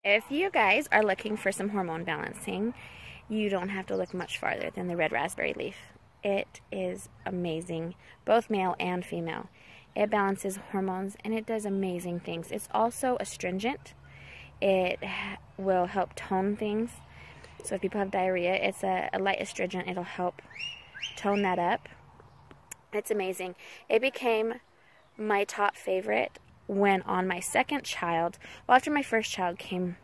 If you guys are looking for some hormone balancing, you don't have to look much farther than the red raspberry leaf. It is amazing, both male and female. It balances hormones and it does amazing things. It's also astringent. It will help tone things. So if people have diarrhea, it's a light astringent. It'll help tone that up. It's amazing. It became my top favorite when on my second child, well, after my first child came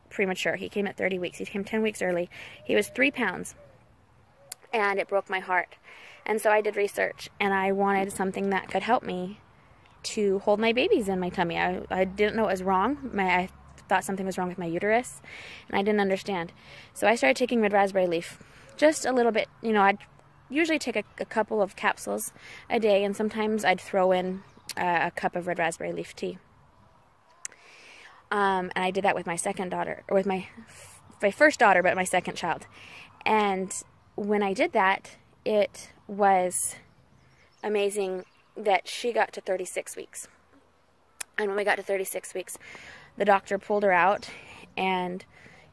premature. He came at 30 weeks. He came 10 weeks early. He was 3 pounds. And it broke my heart. And so I did research, and I wanted something that could help me to hold my babies in my tummy. I didn't know what was wrong. I thought something was wrong with my uterus, and I didn't understand. So I started taking red raspberry leaf. Just a little bit, you know, I'd usually take a couple of capsules a day, and sometimes I'd throw in a cup of red raspberry leaf tea. And I did that with my second daughter, or with my first daughter, but my second child. And when I did that, it was amazing that she got to 36 weeks. And when we got to 36 weeks, the doctor pulled her out and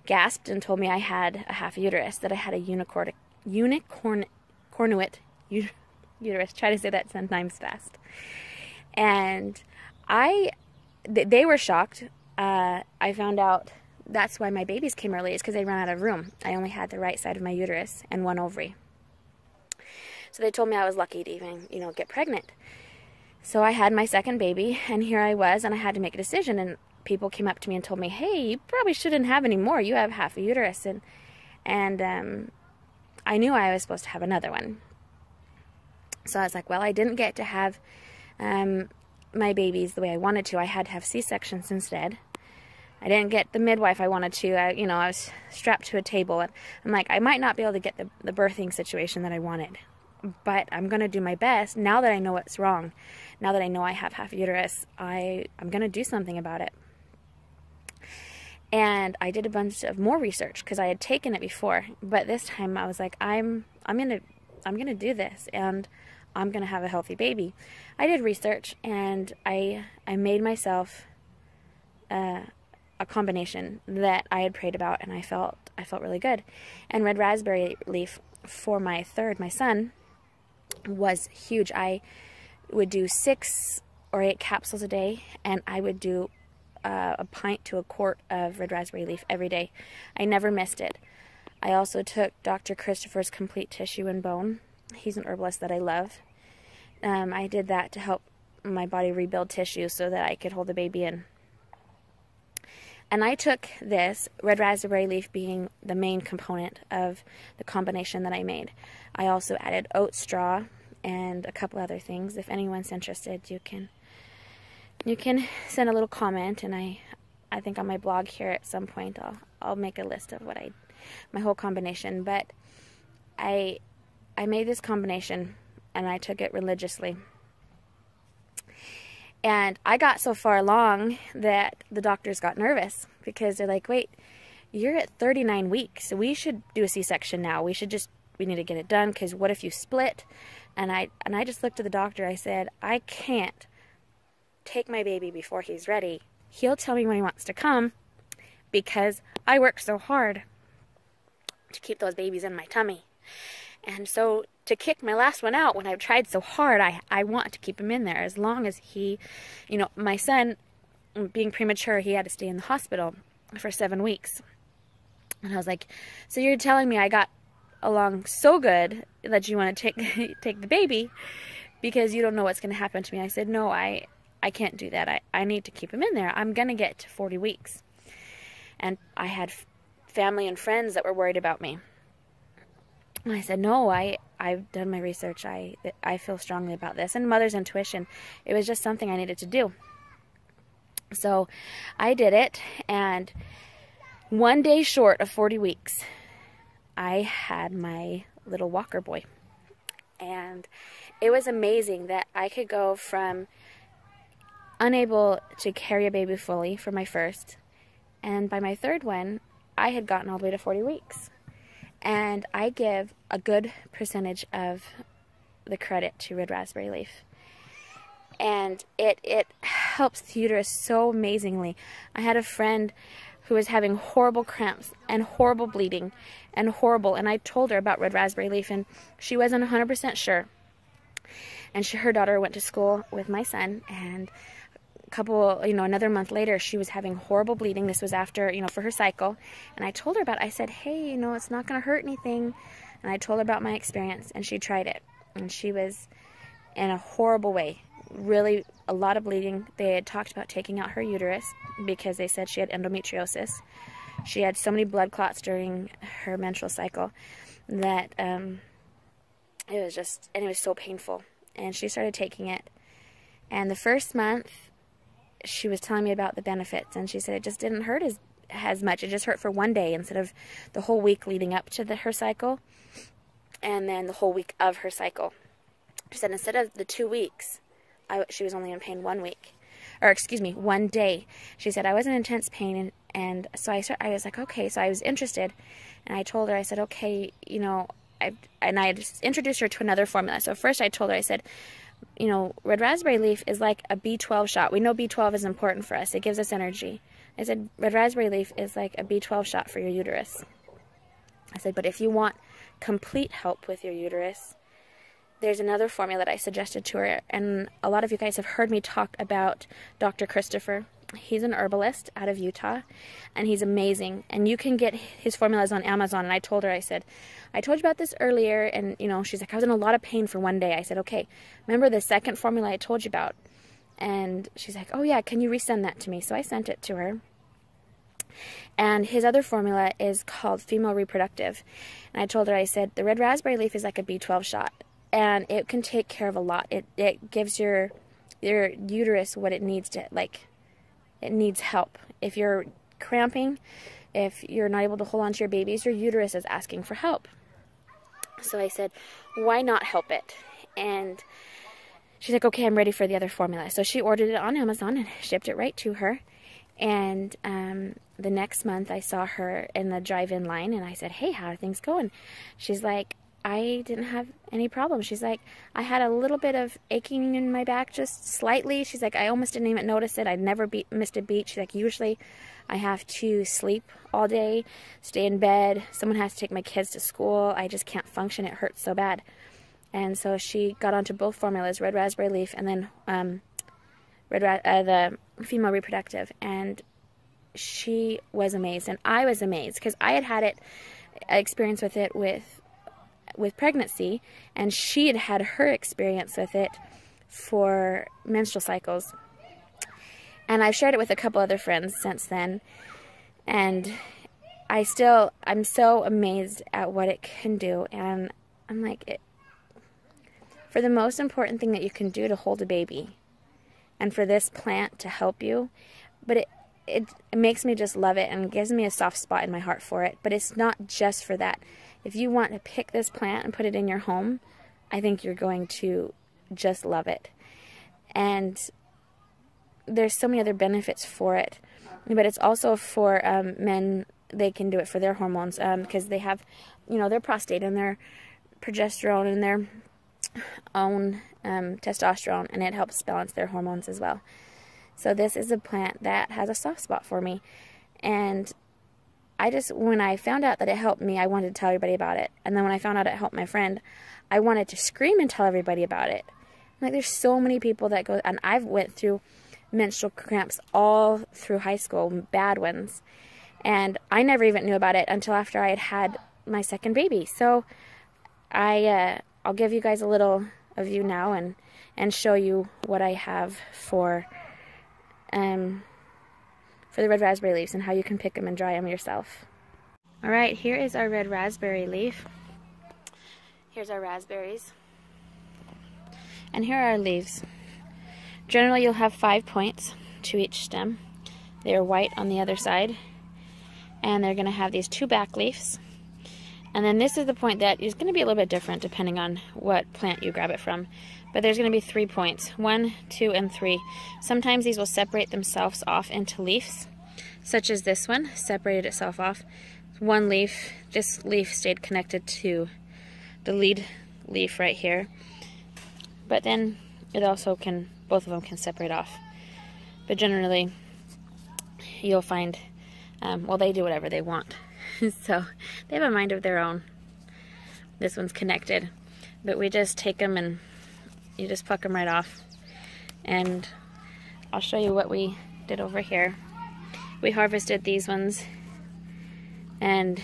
gasped and told me I had a half uterus, that I had a unicornuate uterus. Try to say that 10 times fast. And they were shocked. I found out that's why my babies came early, is because they ran out of room. I only had the right side of my uterus and one ovary. So they told me I was lucky to even, you know, get pregnant. So I had my second baby, and here I was, and I had to make a decision. And people came up to me and told me, "Hey, you probably shouldn't have any more. You have half a uterus." And I knew I was supposed to have another one. So I was like, well, I didn't get to have my babies the way I wanted to. I had to have C-sections instead. I didn't get the midwife I wanted to. I was strapped to a table. And I'm like, I might not be able to get the birthing situation that I wanted, but I'm going to do my best. Now that I know what's wrong, now that I know I have half a uterus, I'm going to do something about it. And I did a bunch of more research because I had taken it before, but this time I was like, I'm going to do this, and I'm going to have a healthy baby. I did research, and I made myself a combination that I had prayed about, and I felt really good. And red raspberry leaf for my son, was huge. I would do 6 or 8 capsules a day, and I would do a pint to a quart of red raspberry leaf every day. I never missed it. I also took Dr. Christopher's Complete Tissue and Bone. He's an herbalist that I love. I did that to help my body rebuild tissue so that I could hold the baby in. And I took this, red raspberry leaf being the main component of the combination that I made. I also added oat straw and a couple other things. If anyone's interested, you can send a little comment, and I think on my blog here at some point I'll make a list of my whole combination. But I made this combination, and I took it religiously. And I got so far along that the doctors got nervous, because they're like, wait, you're at 39 weeks. So we should do a C-section now. We need to get it done, because what if you split? And I just looked at the doctor. I said, I can't take my baby before he's ready. He'll tell me when he wants to come, because I work so hard to keep those babies in my tummy. And so to kick my last one out when I've tried so hard, I want to keep him in there as long as he, my son, being premature, he had to stay in the hospital for 7 weeks. And I was like, so you're telling me I got along so good that you want to take the baby because you don't know what's going to happen to me? I said, no, I can't do that. I need to keep him in there. I'm going to get to 40 weeks. And I had family and friends that were worried about me. And I said, no, I've done my research. I feel strongly about this. And mother's intuition. It was just something I needed to do. So I did it. And one day short of 40 weeks, I had my little walker boy. And it was amazing that I could go from unable to carry a baby fully for my first, and by my third one, I had gotten all the way to 40 weeks. And I give a good percentage of the credit to red raspberry leaf. And it helps the uterus so amazingly. I had a friend who was having horrible cramps and horrible bleeding and horrible. And I told her about red raspberry leaf, and she wasn't 100% sure. And her daughter went to school with my son, and another month later, she was having horrible bleeding. This was after, for her cycle. And I told her about it. I said, hey, it's not going to hurt anything. And I told her about my experience, and she tried it. And she was in a horrible way. Really, a lot of bleeding. They had talked about taking out her uterus because they said she had endometriosis. She had so many blood clots during her menstrual cycle that it was so painful. And she started taking it. And the first month, she was telling me about the benefits, and she said it just didn't hurt as much. It just hurt for one day instead of the whole week leading up to her cycle, and then the whole week of her cycle. She said instead of the 2 weeks, she was only in pain 1 week, or excuse me, 1 day. She said I was in intense pain, and so I was like, okay. So I was interested, and I told her, I said, okay, I just introduced her to another formula. So first I told her, I said, red raspberry leaf is like a B12 shot. We know B12 is important for us. It gives us energy. I said, red raspberry leaf is like a B12 shot for your uterus. I said, but if you want complete help with your uterus, there's another formula that I suggested to her. And a lot of you guys have heard me talk about Dr. Christopher. He's an herbalist out of Utah, and he's amazing. And you can get his formulas on Amazon. And I told her, I said, I told you about this earlier. And, she's like, I was in a lot of pain for 1 day. I said, okay, remember the second formula I told you about? And she's like, oh, yeah, can you resend that to me? So I sent it to her. And his other formula is called female reproductive. And I told her, I said, the red raspberry leaf is like a B12 shot. And it can take care of a lot. It gives your uterus what it needs to, it needs help. If you're cramping, if you're not able to hold on to your babies, your uterus is asking for help. So I said, why not help it? And she's like, okay, I'm ready for the other formula. So she ordered it on Amazon and shipped it right to her. And the next month I saw her in the drive-in line, and I said, hey, how are things going? She's like, I didn't have any problems. She's like, I had a little bit of aching in my back, just slightly. She's like, I almost didn't even notice it. I'd never missed a beat. She's like, usually I have to sleep all day, stay in bed. Someone has to take my kids to school. I just can't function. It hurts so bad. And so she got onto both formulas, red raspberry leaf and then the female reproductive. And she was amazed, and I was amazed because I had experience with it with pregnancy, and she had had her experience with it for menstrual cycles. And I've shared it with a couple other friends since then, and I'm so amazed at what it can do. And I'm like, for the most important thing that you can do to hold a baby, and for this plant to help you, but it makes me just love it and gives me a soft spot in my heart for it. But it's not just for that. If you want to pick this plant and put it in your home, I think you're going to just love it. And there's so many other benefits for it. But it's also for men. They can do it for their hormones because they have, their prostate and their progesterone and their own testosterone, and it helps balance their hormones as well. So this is a plant that has a soft spot for me. And when I found out that it helped me, I wanted to tell everybody about it. And then when I found out it helped my friend, I wanted to scream and tell everybody about it. Like, there's so many people that go, and I've went through menstrual cramps all through high school, bad ones. And I never even knew about it until after I had had my second baby. So I'll give you guys a little of you now and show you what I have for the red raspberry leaves and how you can pick them and dry them yourself. Alright, here is our red raspberry leaf. Here's our raspberries. And here are our leaves. Generally you'll have 5 points to each stem. They are white on the other side. And they're going to have these 2 back leaves. And then this is the point that is going to be a little bit different depending on what plant you grab it from. But there's going to be 3 points, 1, 2, and 3. Sometimes these will separate themselves off into leaves, such as this one separated itself off. 1 leaf, this leaf stayed connected to the lead leaf right here. But then it also can, both of them can separate off. But generally, you'll find Well, they do whatever they want. So they have a mind of their own. This one's connected. But we just take them and you just pluck them right off. And I'll show you what we did over here. We harvested these ones. And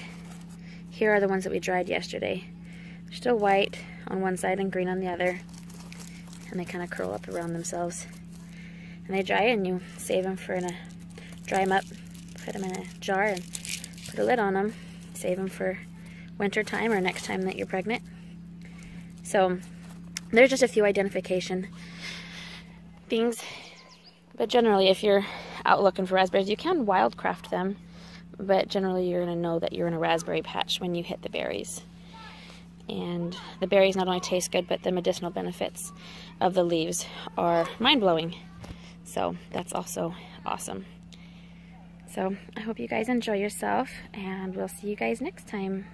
here are the ones that we dried yesterday. They're still white on one side and green on the other. And they kind of curl up around themselves. And they dry, and you save them for dry them up, put them in a jar and put a lid on them. Save them for winter time or next time that you're pregnant. So there's just a few identification things. But generally, if you're out looking for raspberries, you can wildcraft them. But generally, you're going to know that you're in a raspberry patch when you hit the berries. And the berries not only taste good, but the medicinal benefits of the leaves are mind-blowing. So that's also awesome. So I hope you guys enjoy yourself, and we'll see you guys next time.